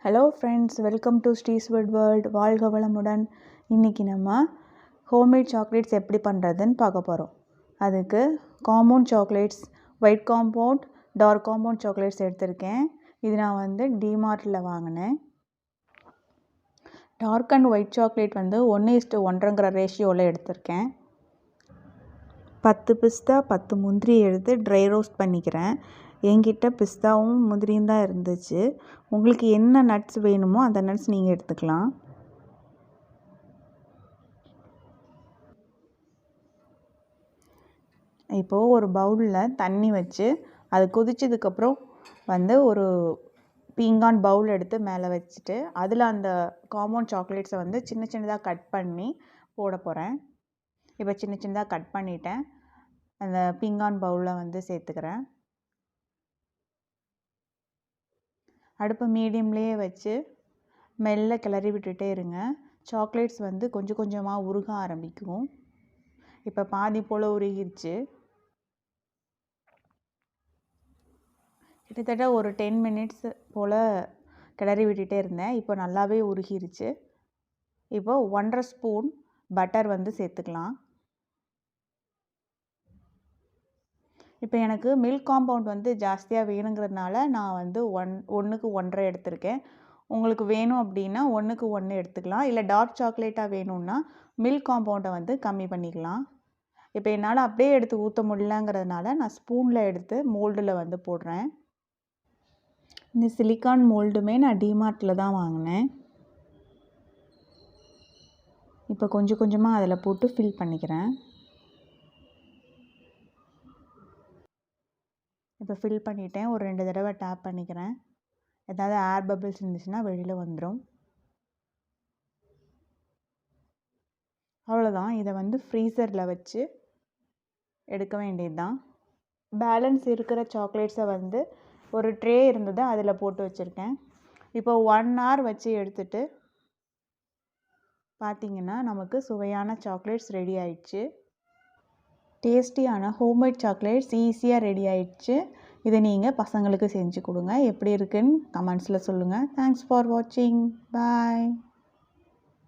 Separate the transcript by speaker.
Speaker 1: Hello friends, welcome to ஸ்ரீஸ் world. வாழ்க வளமுடன். இன்றைக்கி நம்ம ஹோம்மேட் சாக்லேட்ஸ் எப்படி பண்ணுறதுன்னு பார்க்க போகிறோம். அதுக்கு compound chocolates, white compound, dark compound chocolates எடுத்திருக்கேன். இது நான் டிமார்ட்டில் வாங்கினேன். டார்க் அண்ட் ஒயிட் சாக்லேட் 1:1.5 ரேஷியோவில் எடுத்திருக்கேன். 10 பிஸ்தா 10 முந்திரி எடுத்து ட்ரை ரோஸ்ட் பண்ணிக்கிறேன். என்கிட்ட பிஸ்தாவும் முந்திரியும் தான் இருந்துச்சு. உங்களுக்கு என்ன நட்ஸ் வேணுமோ அந்த நட்ஸ் நீங்கள் எடுத்துக்கலாம். இப்போது ஒரு பவுலில் தண்ணி வச்சு அது கொதிச்சதுக்கப்புறம் ஒரு பீங்கான் பவுல் எடுத்து மேலே வச்சுட்டு அதில் அந்த காம்பவுண்ட் சாக்லேட்ஸை சின்ன சின்னதாக கட் பண்ணி போட போகிறேன். இப்போ சின்ன சின்னதாக கட் பண்ணிட்டேன். அந்த பீங்கான் பவுலில் சேர்த்துக்கிறேன். அடுப்பை மீடியம்லேயே வச்சு மெல்ல கிளறி விட்டுட்டே இருங்க. சாக்லேட்ஸ் கொஞ்சம் கொஞ்சமாக உருக ஆரம்பிக்கும். இப்போ பாதி போல் உருகிருச்சு. கிட்டத்தட்ட ஒரு 10 மினிட்ஸ் போல் கிளறி விட்டுட்டே இருந்தேன். இப்போ நல்லாவே உருகிருச்சு. இப்போ 1.5 ஸ்பூன் பட்டர் சேர்த்துக்கலாம். இப்போ எனக்கு மில்க் காம்பவுண்ட் ஜாஸ்தியாக வேணுங்கிறதுனால நான் 1:1 எடுத்திருக்கேன். உங்களுக்கு வேணும் அப்படின்னா 1:1 எடுத்துக்கலாம். இல்லை டார்க் சாக்லேட்டாக வேணும்னா மில்க் காம்பவுண்டை கம்மி பண்ணிக்கலாம். இப்போ என்னால் அப்படியே எடுத்து ஊற்ற முடியலங்கிறதுனால நான் ஸ்பூனில் எடுத்து மோல்டில் போடுறேன். இந்த சிலிக்கான் மோல்டுமே நான் டிமார்ட்டில் தான் வாங்கினேன். இப்போ கொஞ்சம் கொஞ்சமாக அதில் போட்டு ஃபில் பண்ணிக்கிறேன். இப்போ ஃபில் பண்ணிவிட்டேன். ஒரு 2 தடவை டேப் பண்ணிக்கிறேன். ஏதாவது ஏர் பபிள்ஸ் இருந்துச்சுன்னா வெளியில் வந்துடும். அவ்வளோதான். இதை ஃப்ரீசரில் வச்சு எடுக்க வேண்டியது தான். பேலன்ஸ் இருக்கிற சாக்லேட்ஸை ஒரு ட்ரே இருந்தது அதில் போட்டு வச்சுருக்கேன். இப்போ 1 hour வச்சு எடுத்துட்டு பார்த்திங்கன்னா நமக்கு சுவையான சாக்லேட்ஸ் ரெடி ஆயிடுச்சு. டேஸ்டியான ஹோம்மேட் சாக்லேட்ஸ் ஈஸியாக ரெடி ஆயிடுச்சு. இதை நீங்கள் பசங்களுக்கு செஞ்சு கொடுங்க. எப்படி இருக்குன்னு கமெண்ட்ஸில் சொல்லுங்கள். தேங்க்ஸ் ஃபார் வாட்சிங். பாய்.